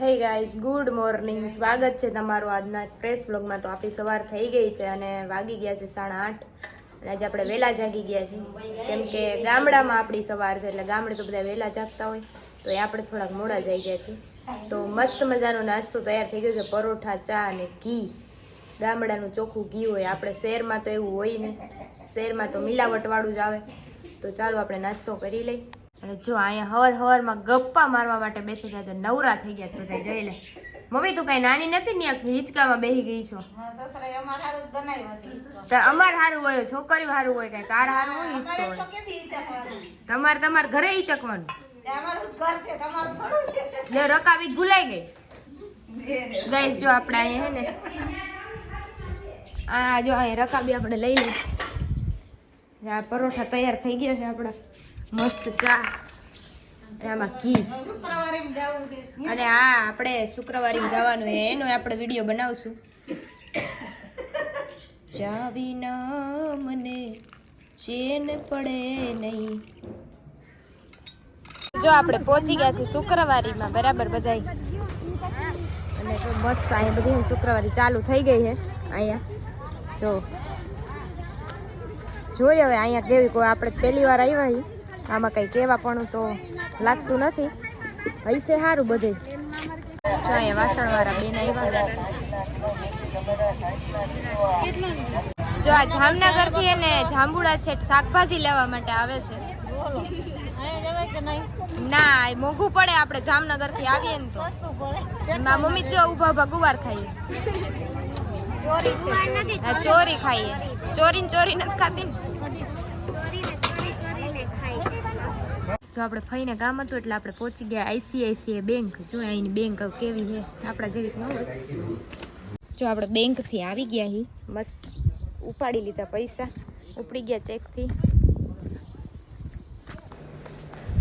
Hey guys, good morning. સ્વાગત છે તમારું આજના ફ્રેશ વ્લોગમાં. તો આપણી સવાર થઈ ગઈ છે અને વાગી ગયા છે 8:30 અને આજે આપણે વહેલા જાગી ગયા છીએ કેમ કે ગામડામાં આપણી સવાર છે એટલે ગામડે તો બધા વહેલા જાગતા હોય તો એ આપણે થોડાક મોડા જઈ ગયા છીએ. તો મસ્ત મજાનો નાસ્તો તૈયાર થઈ ગયો છે, પરોઠા, ચા અને ઘી. ગામડાનું ચોખ્ખું ઘી હોય, આપણે શહેરમાં તો એવું હોય નહીં, શહેરમાં તો મિલાવટવાળું જ આવે. તો ચાલો આપણે નાસ્તો કરી લઈ. અને જો અહીંયા હવારમાં ગપ્પા મારવા માટે બેસી ગયા છે, નવરા થઈ ગયા તો જઈ લે. મમ્મી તું કઈ નાની નથી ને, હિંચકામાં બેસી ગઈ છો. અમાર હારું હોય, છોકરી હારું હોય, કઈ તાર હારું હોય હિંચકો હોય. તમાર ઘરે હિંચકવાનું. લે રકાવી ભૂલાઈ ગઈ. ગાઈસ જો આપણે અહીંયા હે ને આ જો અહીંયા રકાબી આપણે લઈ લઈએ. આ પરોઠા તૈયાર થઈ ગયા છે આપણા, મસ્ત ચા અને આમાં ઘી. અને આ આપણે શુક્રવારે જવાનું છે, એનો આપણે વિડીયો બનાવશું. જાવી ના મને ચેન પડે નહીં. જો આપણે પહોંચી ગયા છીએ શુક્રવારીમાં બરાબર બધાય. અને તો મસ્ત અહીંયા બધી શુક્રવારી ચાલુ થઈ ગઈ છે. અહીંયા જો જોઈએ હવે અહીંયા કેવી. કોઈ આપણે પહેલી વાર આવ્યા છીએ, આમાં કઈ કહેવા પણ તો લાગતું નથી. હૈસે સારું બધે. જો અહીંયા વાસણવાળા બેન આવ્યા. જો આ જામનગર થી એને જાંબુડા છે શાકભાજી લેવા માટે આવે છે. ના મોંઘું પડે, આપણે જામનગર થી આવીએ ને તો. મારા મમ્મી જો ઉભા ઉભા ગુવાર ખાઈએ. ચોરી ખાઈએ. ચોરી નથી ખાતી ને. જો આપણે ફઈને કામ હતું એટલે આપણે પહોંચી ગયા ICICI બેંક. જો અહીંની બેંક કેવી છે, આપણા જેવી ન હોય. જો આપણે બેંકથી આવી ગયા હી, મસ્ત ઉપાડી લીધા પૈસા, ઉપડી ગયા ચેકથી.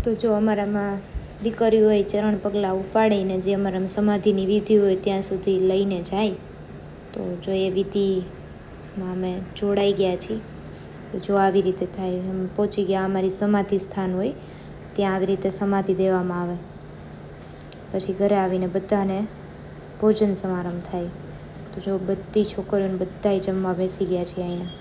તો જો અમારામાં દીકરી હોય ચરણ પગલાં ઉપાડીને જે અમારામાં સમાધિની વિધિ હોય ત્યાં સુધી લઈને જાય. તો જો એ વિધિમાં અમે જોડાઈ ગયા છીએ. તો જો આવી રીતે થાય, અમે પહોંચી ગયા. અમારી સમાધિ સ્થાન હોય ત્યાં આવી રીતે સમાધિ દેવામાં આવે. પછી ઘરે આવીને બધાને ભોજન સમારંભ થાય. તો જો બધી છોકરીઓને બધાય જમવા બેસી ગયા છે અહીંયા.